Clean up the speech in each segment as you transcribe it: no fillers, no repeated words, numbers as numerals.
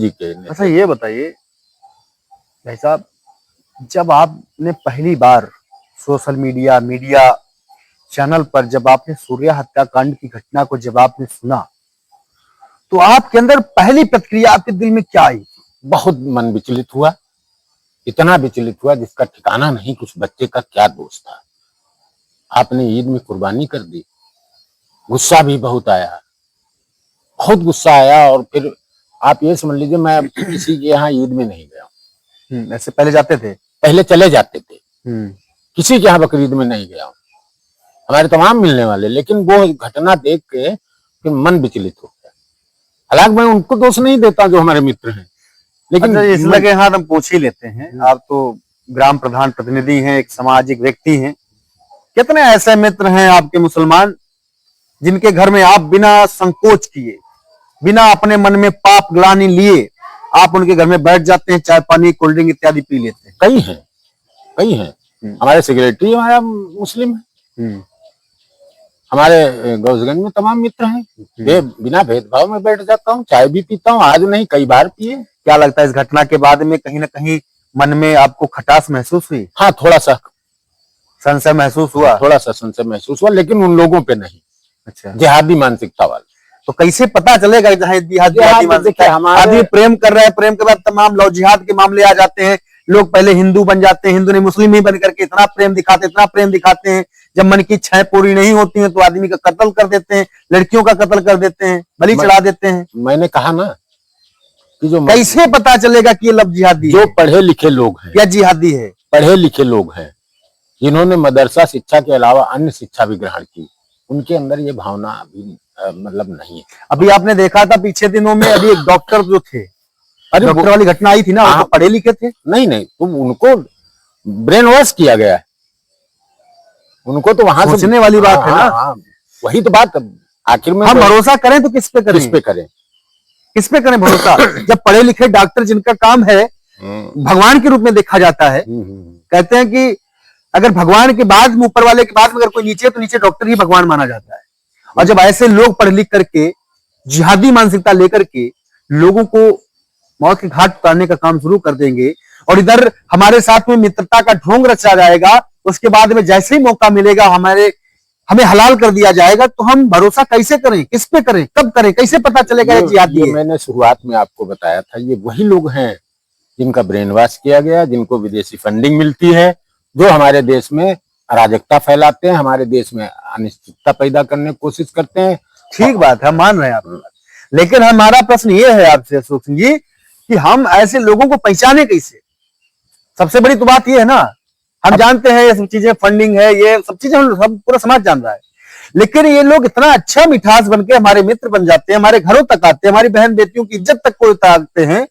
जी के। अच्छा ये बताइए भाई साहब, जब आपने पहली बार सोशल मीडिया चैनल पर जब आपने सूर्य हत्याकांड की घटना को जब आपने सुना, तो आपके अंदर पहली प्रतिक्रिया आपके दिल में क्या आई? बहुत मन विचलित हुआ, इतना विचलित हुआ जिसका ठिकाना नहीं। कुछ बच्चे का क्या दोष था, आपने ईद में कुर्बानी कर दी। गुस्सा भी बहुत आया, बहुत गुस्सा आया। और फिर आप ये समझ लीजिए मैं किसी के यहाँ ईद में नहीं गया। ऐसे पहले जाते थे? पहले चले जाते थे, किसी के यहाँ बकरीद में नहीं गया हूँ, हमारे तमाम मिलने वाले। लेकिन वो घटना देख के फिर मन विचलित हो गया। हालांकि मैं उनको दोष नहीं देता जो हमारे मित्र हैं, लेकिन अच्छा, इस लगे हाथ हम पूछ ही लेते हैं। आप तो ग्राम प्रधान प्रतिनिधि हैं, एक सामाजिक व्यक्ति हैं। कितने ऐसे मित्र हैं आपके मुसलमान जिनके घर में आप बिना संकोच किए, बिना अपने मन में पाप ग्लानि लिए आप उनके घर में बैठ जाते हैं, चाय पानी कोल्ड ड्रिंक इत्यादि पी लेते हैं? कई हैं, कई हैं। हमारे सेक्रेटरी हमारा मुस्लिम है, हमारे गौसगंज में तमाम मित्र हैं। वे बिना भेदभाव में बैठ जाता हूँ, चाय भी पीता हूँ। आज नहीं कई बार पिए। क्या लगता है इस घटना के बाद में कहीं ना कहीं मन में आपको खटास महसूस हुई? हाँ, थोड़ा सा संशय महसूस हुआ? थोड़ा सा संशय महसूस हुआ, लेकिन उन लोगों पे नहीं। अच्छा, जिहादी मानसिकता वाले। तो कैसे पता चलेगा जिहादी मानसिकता? आदमी प्रेम कर रहा है, प्रेम के बाद तमाम लव जिहाद के मामले आ जाते हैं। लोग पहले हिंदू बन जाते हैं, हिंदू ने मुस्लिम ही बन करके इतना प्रेम दिखाते हैं। जब मन की इच्छाएं पूरी नहीं होती हैं तो आदमी का कत्ल कर देते हैं, लड़कियों का कत्ल कर देते हैं, बलि चढ़ा देते हैं। मैंने कहा ना कि जो कैसे पता चलेगा कि ये लव जिहादी जो पढ़े लिखे लोग हैं या जिहादी है? पढ़े लिखे लोग हैं जिन्होंने मदरसा शिक्षा के अलावा अन्य शिक्षा भी ग्रहण की, उनके अंदर ये भावना अभी मतलब नहीं है। अभी आपने देखा था पीछे दिनों में अभी एक डॉक्टर जो थे, डॉक्टर वाली घटना आई थी ना, वो पढ़े लिखे थे? नहीं, तो उनको ब्रेन वॉश किया गया है। उनको तो वहां सोचने वाली बात है ना। वही तो बात। आखिर में हम भरोसा करें तो किस पे करें? किस पे करें भरोसा? जब पढ़े लिखे डॉक्टर जिनका काम है भगवान के रूप में देखा जाता है, कहते हैं कि अगर भगवान के बाद में, ऊपर वाले के बाद में अगर कोई नीचे है तो नीचे डॉक्टर ही भगवान माना जाता है। और जब ऐसे लोग पढ़ लिख करके जिहादी मानसिकता लेकर के लोगों को मौत के घाट उतारने का काम शुरू कर देंगे और इधर हमारे साथ में मित्रता का ढोंग रचा जाएगा, उसके बाद में जैसे ही मौका मिलेगा हमें हलाल कर दिया जाएगा, तो हम भरोसा कैसे करें? किस पे करें? कब करें? कैसे पता चलेगा ये जिहादी है? मैंने शुरुआत में आपको बताया था, ये वही लोग हैं जिनका ब्रेन वॉश किया गया, जिनको विदेशी फंडिंग मिलती है, जो हमारे देश में अराजकता फैलाते हैं, हमारे देश में अनिश्चितता पैदा करने की कोशिश करते हैं। ठीक बात है, हम मान रहे हैं आप, लेकिन हमारा प्रश्न ये है आपसे अशोक सिंह जी कि हम ऐसे लोगों को पहचाने कैसे? सबसे बड़ी तो बात ये है ना, हम जानते हैं ये सब चीजें फंडिंग है, ये सब चीजें सब पूरा समाज जान रहा है, लेकिन ये लोग इतना अच्छा मिठास बनके हमारे मित्र बन जाते हैं, हमारे घरों तक आते हैं, हमारी बहन बेटियों की इज्जत तक को उतारते हैं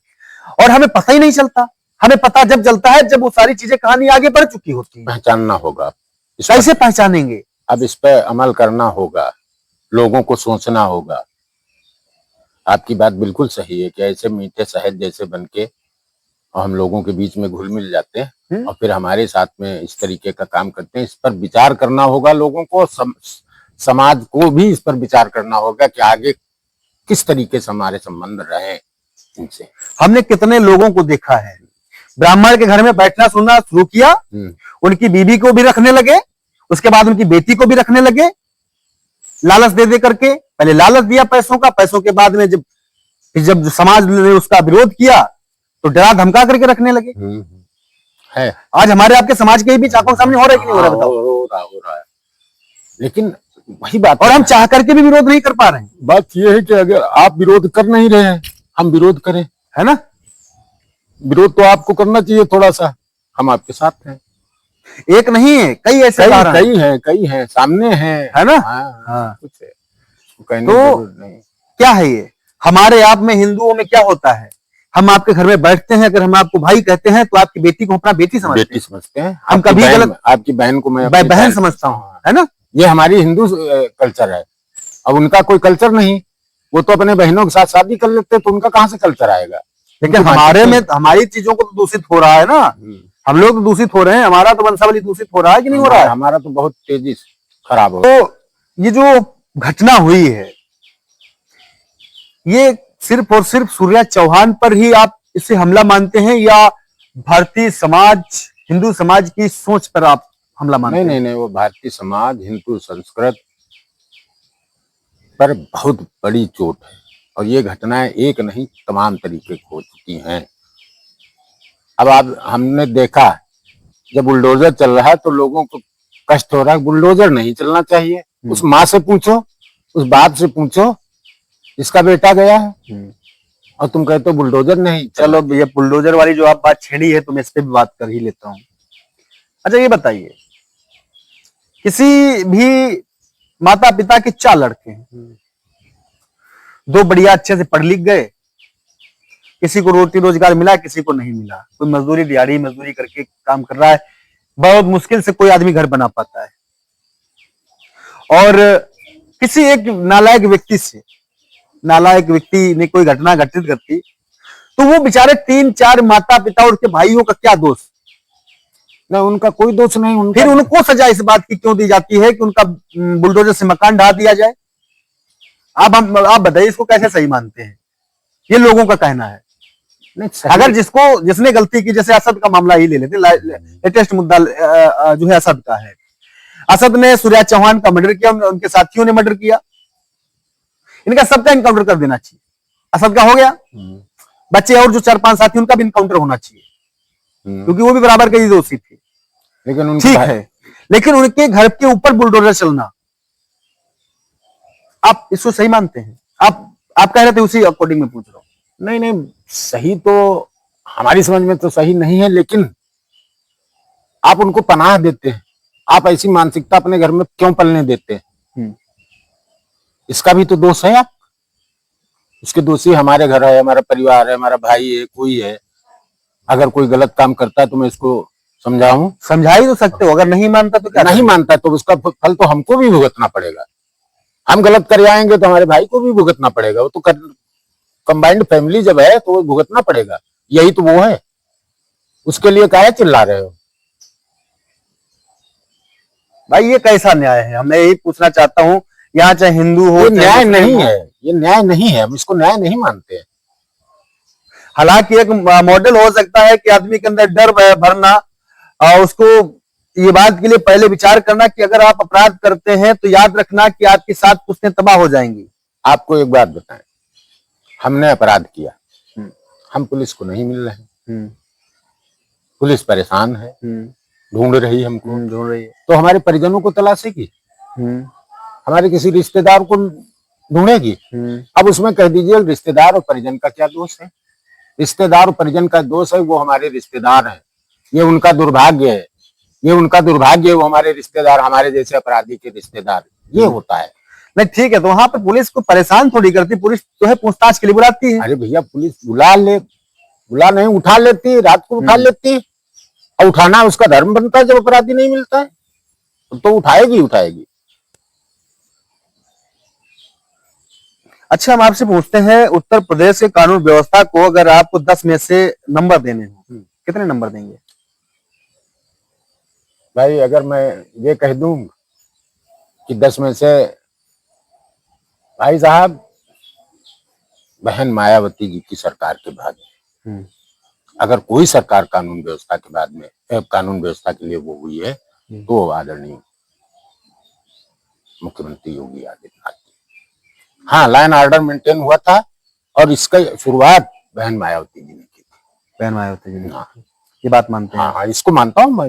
और हमें पता ही नहीं चलता। हमें पता जब चलता है जब वो सारी चीजें कहानी आगे बढ़ चुकी होती है। पहचानना होगा। कैसे पहचानेंगे? अब इस पर अमल करना होगा, लोगों को सोचना होगा। आपकी बात बिल्कुल सही है कि ऐसे मीठे शहद जैसे बनके हम लोगों के बीच में घुल मिल जाते हैं और फिर हमारे साथ में इस तरीके का काम करते हैं। इस पर विचार करना होगा लोगों को, समाज को भी इस पर विचार करना होगा कि आगे किस तरीके से हमारे संबंध रहे इनसे। हमने कितने लोगों को देखा है, ब्राह्मण के घर में बैठना सुनना शुरू किया, उनकी बीवी को भी रखने लगे, उसके बाद उनकी बेटी को भी रखने लगे, लालच दे करके। पहले लालच दिया पैसों का, पैसों के बाद में जब समाज ने उसका विरोध किया तो डरा धमका करके रखने लगे। है आज हमारे आपके समाज के बीच आंखों सामने हो रहा है कि नहीं हो रहा? बताओ। हो रहा है, लेकिन वही बात, और हम चाह करके भी विरोध नहीं कर पा रहे हैं। बात यह है कि अगर आप विरोध कर नहीं रहे हैं, हम विरोध करें, है ना? विरोध तो आपको करना चाहिए थोड़ा सा, हम आपके साथ हैं। एक नहीं है, कई ऐसे कई हैं सामने हैं, है ना? हाँ। कुछ है तो क्या है ये? हमारे आप में हिंदुओं में क्या होता है, हम आपके घर में बैठते हैं, अगर हम आपको भाई कहते हैं तो आपकी बेटी को अपना बेटी समझते हैं। हम कभी गलत, आपकी बहन को मैं बहन समझता हूँ, है ना? ये हमारी हिंदू कल्चर है। अब उनका कोई कल्चर नहीं, वो तो अपने बहनों के साथ शादी कर लेते हैं, तो उनका कहाँ से कल्चर आएगा? लेकिन हमारे में हमारी चीजों को तो दूषित हो रहा है ना, हम लोग तो दूषित हो रहे हैं, हमारा तो वंशावली दूषित हो रहा है कि नहीं हो रहा है? हमारा तो बहुत तेजी से खराब हो। तो ये जो घटना हुई है, ये सिर्फ और सिर्फ सूर्या चौहान पर ही आप इसे हमला मानते हैं, या भारतीय समाज, हिंदू समाज की सोच पर आप हमला मानते नहीं हैं? नहीं नहीं, वो भारतीय समाज, हिंदू संस्कृत पर बहुत बड़ी चोट है। और ये घटनाएं एक नहीं तमाम तरीके की हो चुकी हैं। अब आप हमने देखा जब बुलडोजर चल रहा है तो लोगों को कष्ट हो रहा है। बुलडोजर नहीं चलना चाहिए। उस माँ से पूछो, उस बाप से पूछो, इसका बेटा गया है और तुम कहते हो बुलडोजर नहीं। चलो ये बुलडोजर वाली जो आप बात छेड़ी है तो मैं इस पे भी बात कर ही लेता हूँ। अच्छा ये बताइए, किसी भी माता पिता के 4 लड़के हैं, 2 बढ़िया अच्छे से पढ़ लिख गए, किसी को रोटी रोजगार मिला, किसी को नहीं मिला, कोई मजदूरी दिहाड़ी मजदूरी करके काम कर रहा है, बहुत मुश्किल से कोई आदमी घर बना पाता है। और किसी एक नालायक व्यक्ति ने कोई घटना घटित करती, तो वो बेचारे 3-4 माता पिता और उसके भाइयों का क्या दोष? नहीं, उनका कोई दोष नहीं। फिर उनको सजा इस बात की क्यों दी जाती है कि उनका बुलडोजर से मकान ढा दिया जाए? आप बताइए, इसको कैसे सही मानते हैं? ये लोगों का कहना है। नहीं, अगर जिसने गलती की, जैसे असद का मामला ही ले लेते, लेटेस्ट मुद्दा जो है असद का है। असद ने सूर्या चौहान का मर्डर किया, उनके साथियों ने मर्डर किया, इनका सबका इनकाउंटर कर देना चाहिए। असद का हो गया, बच्चे और जो 4-5 साथी उनका भी इनकाउंटर होना चाहिए, क्योंकि वो भी बराबर के दोषी थे। लेकिन ठीक है, लेकिन उनके घर के ऊपर बुलडोजर चलना, आप इसको सही मानते हैं? आप कह रहे थे उसी अकॉर्डिंग में पूछ रहा हूं। नहीं नहीं, सही तो हमारी समझ में तो सही नहीं है, लेकिन आप उनको पनाह देते हैं। आप ऐसी मानसिकता अपने घर में क्यों पलने देते हैं? इसका भी तो दोष है। आप उसके दोषी हमारे घर है, हमारा परिवार है, हमारा भाई है, कोई है। अगर कोई गलत काम करता है तो मैं इसको समझा ही तो सकते हो। अगर नहीं मानता तो क्या? नहीं मानता तो उसका फल तो हमको भी भुगतना पड़ेगा। हम गलत कर आएंगे तो हमारे भाई को भी भुगतना पड़ेगा। वो तो कंबाइंड फैमिली जब है तो वो भुगतना पड़ेगा। यही तो वो है। उसके लिए काहे चिल्ला रहे हो भाई? ये कैसा न्याय है? मैं यही पूछना चाहता हूँ। यहाँ चाहे हिंदू हो, न्याय नहीं है, ये न्याय नहीं है। हम इसको न्याय नहीं मानते हैं। हालांकि एक मॉडल हो सकता है कि आदमी के अंदर डर भरना, और उसको ये बात के लिए पहले विचार करना कि अगर आप अपराध करते हैं तो याद रखना कि आपके साथ पुश्तें तबाह हो जाएंगी। आपको एक बात बताएं, हमने अपराध किया, हम पुलिस को नहीं मिल रहे हैं, पुलिस परेशान है, ढूंढ रही है हमको, ढूंढ रही है, तो हमारे परिजनों को तलाशेगी, हमारे किसी रिश्तेदार को ढूंढेगी। अब उसमें कह दीजिए रिश्तेदार और परिजन का क्या दोष है? रिश्तेदार और परिजन का दोष है, वो हमारे रिश्तेदार हैं, ये उनका दुर्भाग्य है, ये उनका दुर्भाग्य है। वो हमारे रिश्तेदार, हमारे जैसे अपराधी के रिश्तेदार, ये होता है। नहीं ठीक है, तो वहां पे पुलिस को परेशान थोड़ी करती, पुलिस जो है पूछताछ के लिए बुलाती है। अरे भैया, पुलिस बुला नहीं, उठा लेती, रात को उठा लेती। और उठाना उसका धर्म बनता है। जब अपराधी नहीं मिलता है तो उठाएगी। अच्छा, हम आपसे पूछते हैं, उत्तर प्रदेश के कानून व्यवस्था को अगर आपको 10 में से नंबर देने हो, कितने नंबर देंगे? भाई, अगर मैं ये कह दूं कि 10 में से, भाई साहब, बहन मायावती जी की सरकार के बाद अगर कोई सरकार कानून व्यवस्था के बाद में, कानून व्यवस्था के लिए वो हुई है, तो आदरणीय मुख्यमंत्री योगी आदित्यनाथ। हाँ, लाइन ऑर्डर मेंटेन हुआ था और इसका शुरुआत बहन मायावती जी ने की थी। बहन मायावती जी ने, ये बात मानते हैं? हाँ, इसको मानता हूँ मैं।